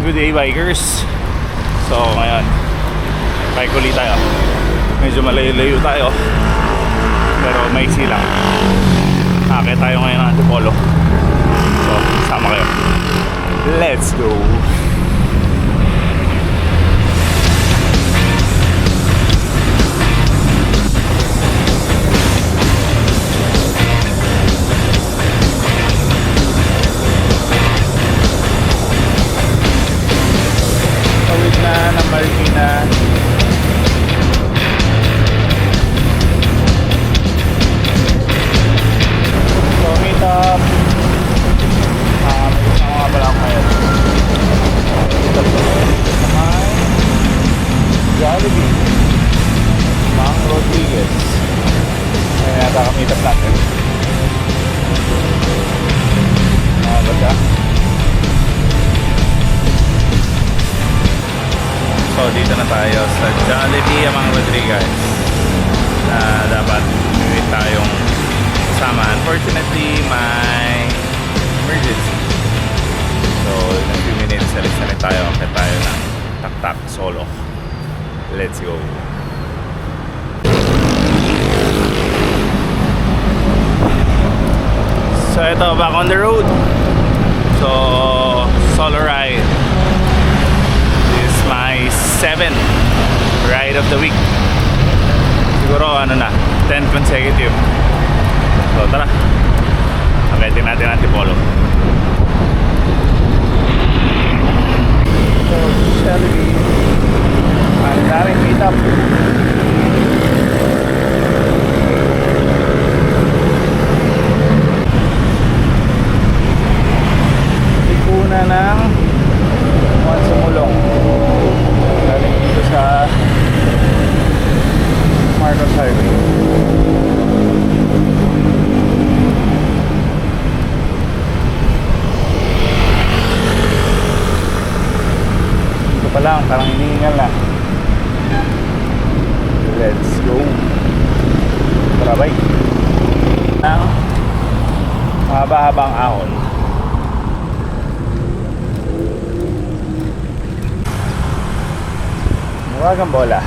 Good day, bikers. So ngayon, bike ulit tayo. Medyo malayo-layo tayo, pero maiksi lang. Akit tayo ngayon ng Antipolo. So, sama kayo. Let's go! Tawid na ng Marikina. So, meet up. May isang mga pala ako ngayon. Meet up ko sa may Jollibee, Mang Rodriguez. Kaya yata ka-meet up natin. Ganda. So dito na tayo sa Jollibee Mang Rodriguez na dapat may tayong kasama. Unfortunately, may emergency. So in a few minutes, alis na rin tayo. Kaya tayo ng tak-tak solo. Let's go. So ito, back on the road. So solo ride. This is my 7th ride of the week. Siguro ano na, 10 consecutive. So tara, akitin natin ang Antipolo. So Jollibee, ang daming meet up. Ikuna ng Juan Sumulong. Galing dito sa Marcos Highway. Ito pa lang, parang hinihingal na. Let's go. Tara, bye. Ang mahaba-habang ahon. Muwagang bola.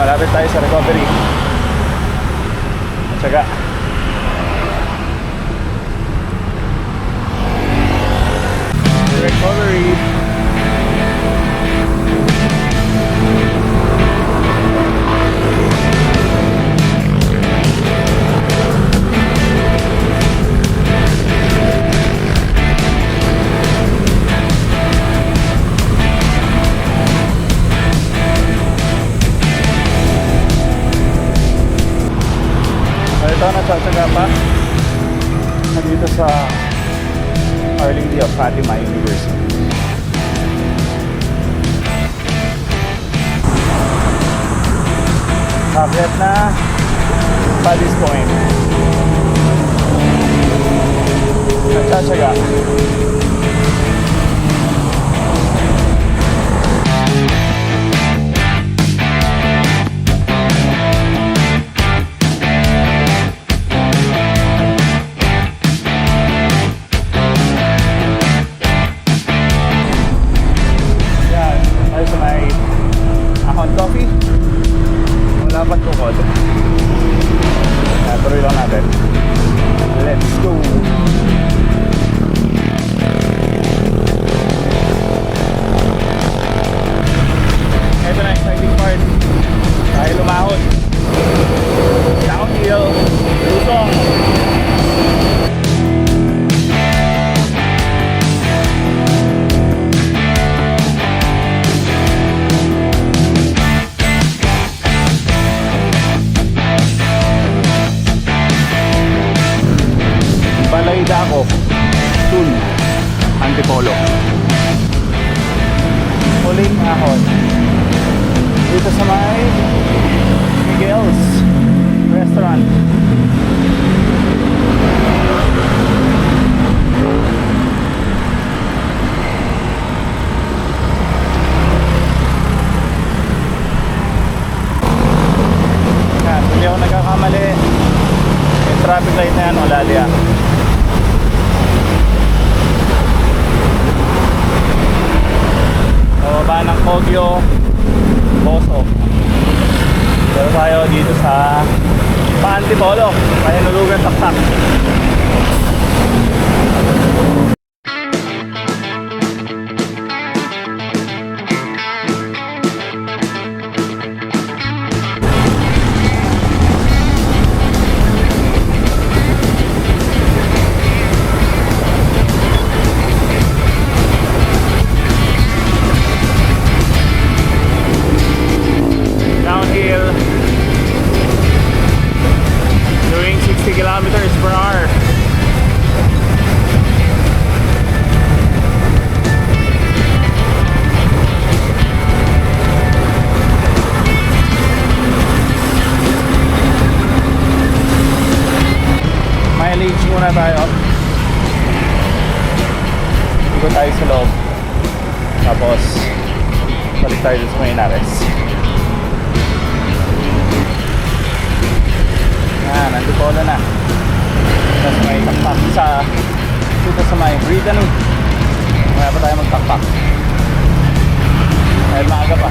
Malapit tayo sa recovery. Tsaga. Recovery. Ito nagsasaga pa nandito sa Arlington of Fatima University. Akyat na Paddy's Point. Nagsasaga. Coffee. Wala pa tukod. Tuloy lang natin. Let's go. Ito na exciting part. Tayo lumahon. Downhill. Lusong. Balayda ako, Tun, Antipolo. Huling ahon. Dito sa may Miguel's Restaurant. traffic light na yan, wala diya. Pababa ng Kogyo, Boso. Pero tayo dito sa Antipolo, Pahinulugan, Taktak. Downhill, doing 60 kilometers per hour. Mileage muna tayo. Ikot tayo sa loob. Tapos balik tayo sa may Inares. Nandito na. Tapos may takpak sa dito sa may Britanny. Kaya pa tayo magtakpak. Dahil maaga pa.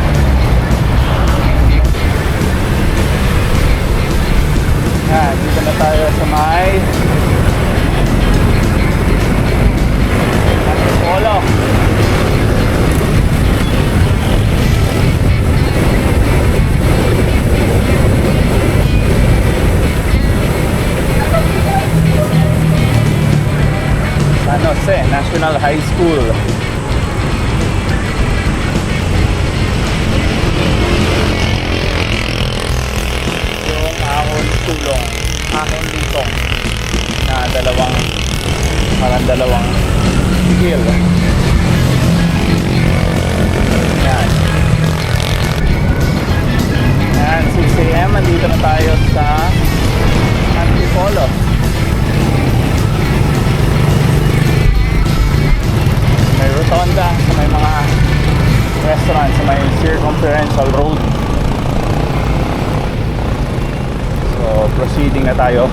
Yan, dito na tayo sa may Antipolo. San Jose National High School. Yung ahon tulong, ahon litong na dalawang hill. Yan. Yan, 6 AM, andito na tayo sa Antipolo. May rotonda, may mga restaurant sa may circumferential road. So, proceeding na tayo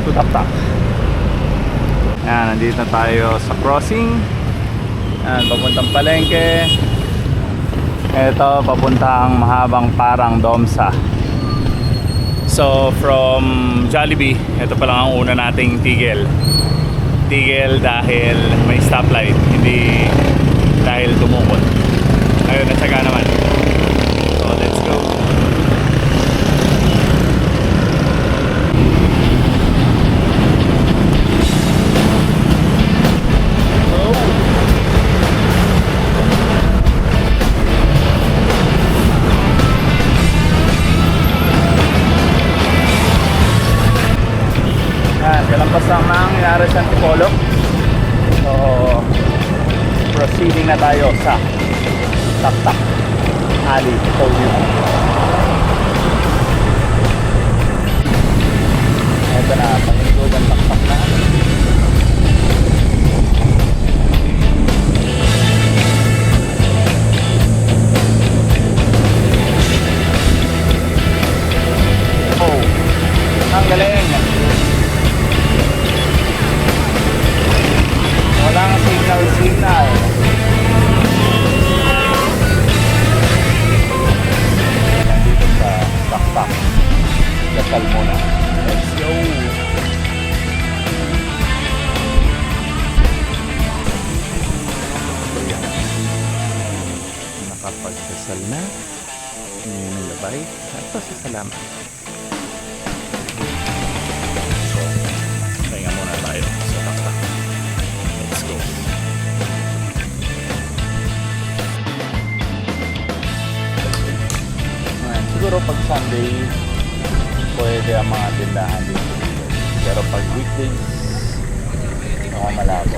to Taktak. Yan, nandito na tayo sa crossing. Yan, papuntang Palengke. Ito, papuntang mahabang parang Domsa. So, from Jollibee, ito pa lang ang una nating tigil. Tigil dahil may stoplight, hindi dahil tumukot. Ayun, natsaga naman. So, let's go. Kalampas lang ng Inares Antipolo. So, proceeding na tayo sa Taktak Ali Podium. Ito na, Pahinulugan, Taktak na. Oh, ang galing. Walang signal. Nandito sa Taktak. Dasal muna. Let's go! Nakapagdasal na. Ngayon ang labay. At pasasalamat. So, pahinga muna tayo sa Taktak. Let's go. Siguro pag Sunday pwede ang mga tindahan dito. Pero pag weekdays mga malabo.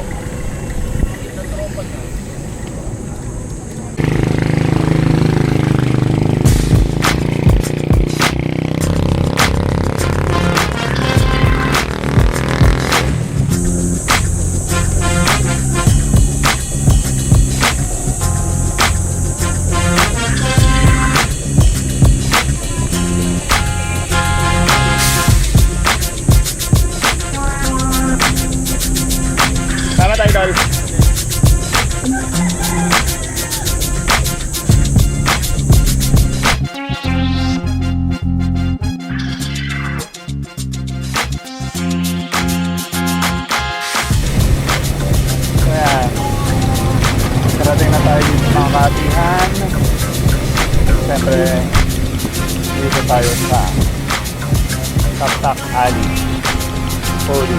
Siyempre, dito tayo sa Taktak Alley. Holy.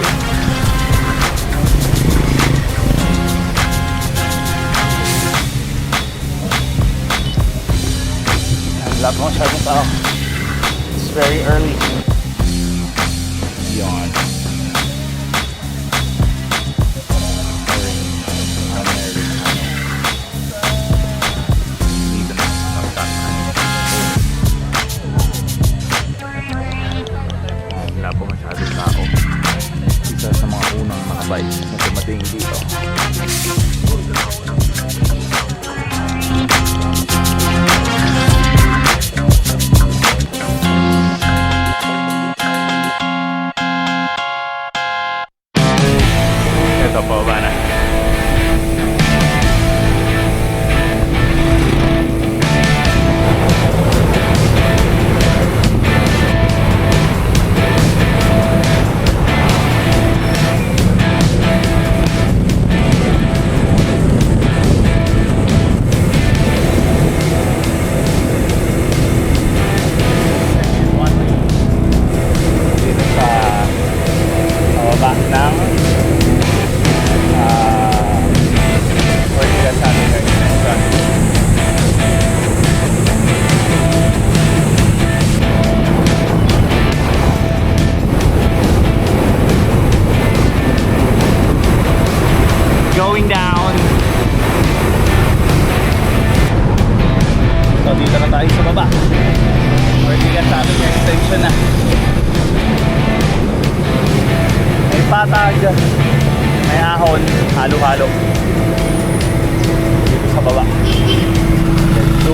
Wala pa masyadong tao. It's very early. Yun. Dito na sa Taktak. Wala pa masyadong tao. Isa sa mga unang mga bikes na dumating dito. Ito po ba na? Dito sa baba ng Ortigas Avenue Extension. Going down. So dito na tayo sa baba. Ortigas Avenue Extension na. May patag, may ahon, halo-halo. Dito sa baba. Let's go.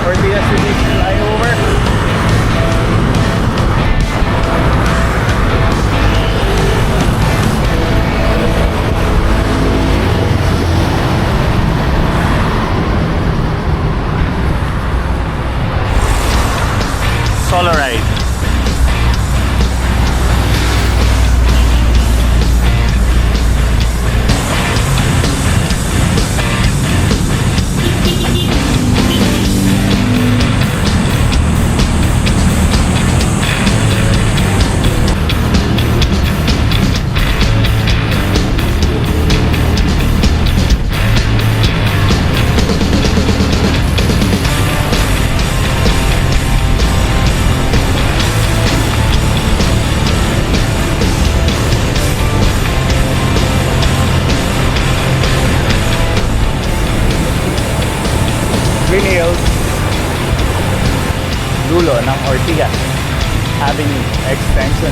Ortigas City flyover. Solaride. Green Hills, dulo ng Ortigas Avenue Extension.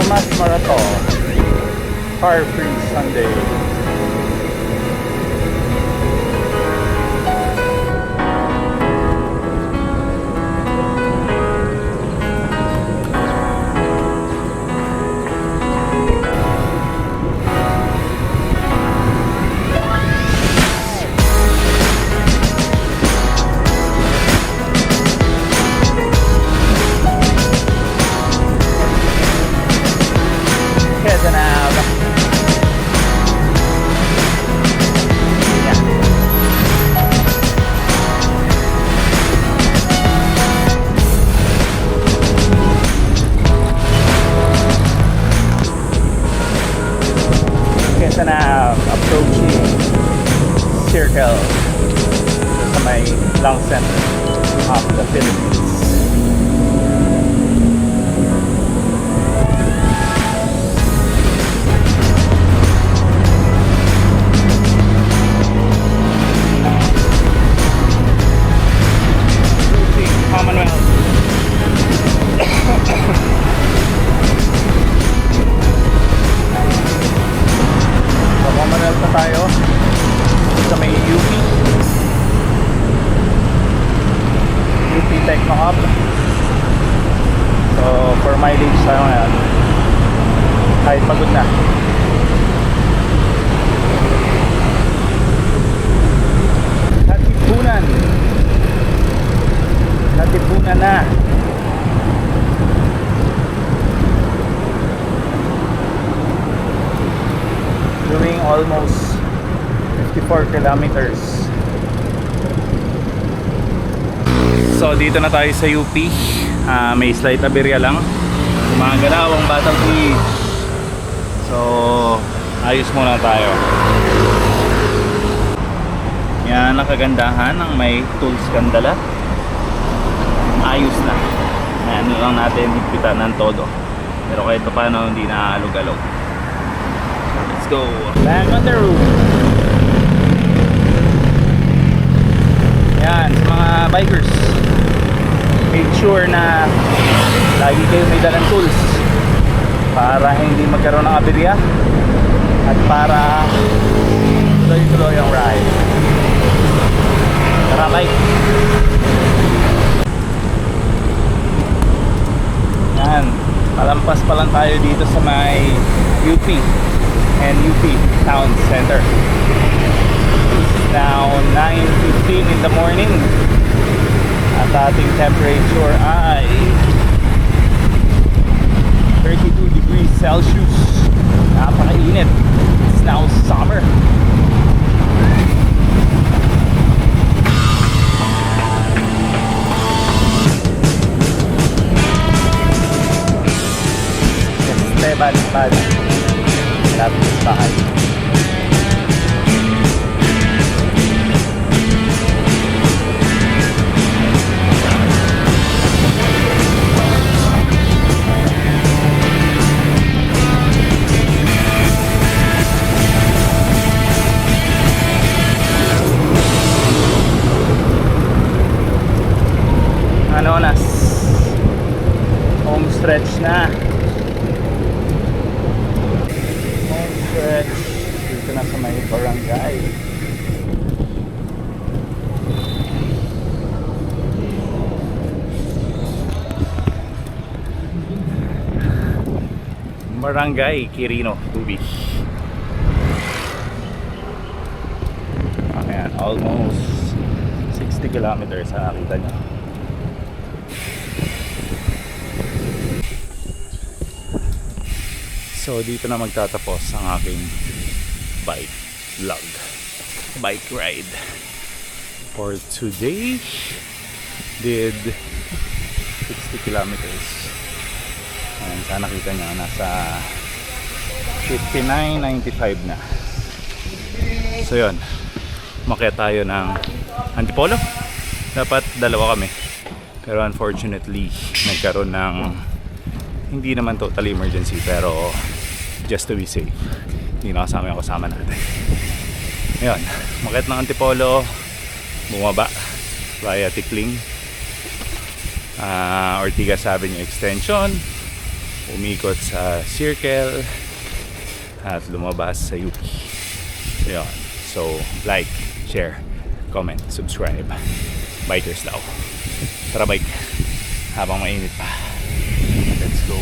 Tomas Marathon, Car Free Sunday. Quezon Ave. Circle sa may Lang Center of the Philippines. Commonwealth. So, Commonwealth na tayo sa may UP Techno Hub. So for mileage tayo ngayon kahit pagod na. Katipunan na. Doing almost 54 kilometers. So dito na tayo sa UP. May slight aberya lang. Mga galawang Batang Bridge. So ayos muna tayo. Yan ang kagandahan ng may tools kang dala. Ayos na. Ano lang natin higpitan ng todo. Pero kahit pa paano hindi na alog-alog. Let's go. Back on the road. Yan, sa mga bikers, make sure na lagi kayo may dalang tools para hindi magkaroon ng aberya at para tuloy-tuloy ang ride. Tara, bike! Yan, palampas pa lang tayo dito sa may UP and UP Town Center. Now 9:15 in the morning at ating temperature ay 32 degrees Celsius. Napakainit. It's now summer. Esteban Paz, lapis bahay. Anonas, home stretch na. Home stretch dito na sa may barangay. Barangay Quirino, Tubi. Ayan, almost 60 kilometers sa nakita nyo. So dito na magtatapos ang aking bike vlog, bike ride for today. Did 60 kilometers. Ayan, sana nakita nyo nasa 59.95 na. So yun, umakyat tayo ng Antipolo. Dapat dalawa kami, pero unfortunately nagkaroon ng, hindi naman totally emergency, pero just to be safe, hindi nakasama yung kasama natin. Ngayon, umakyat ng Antipolo, bumaba via Tikling, Ortigas Avenue Extension, umikot sa Circle, at lumabas sa UP. Yun. So, like, share, comment, subscribe. Bikers daw. Tara bike, habang mainit pa. Let's go.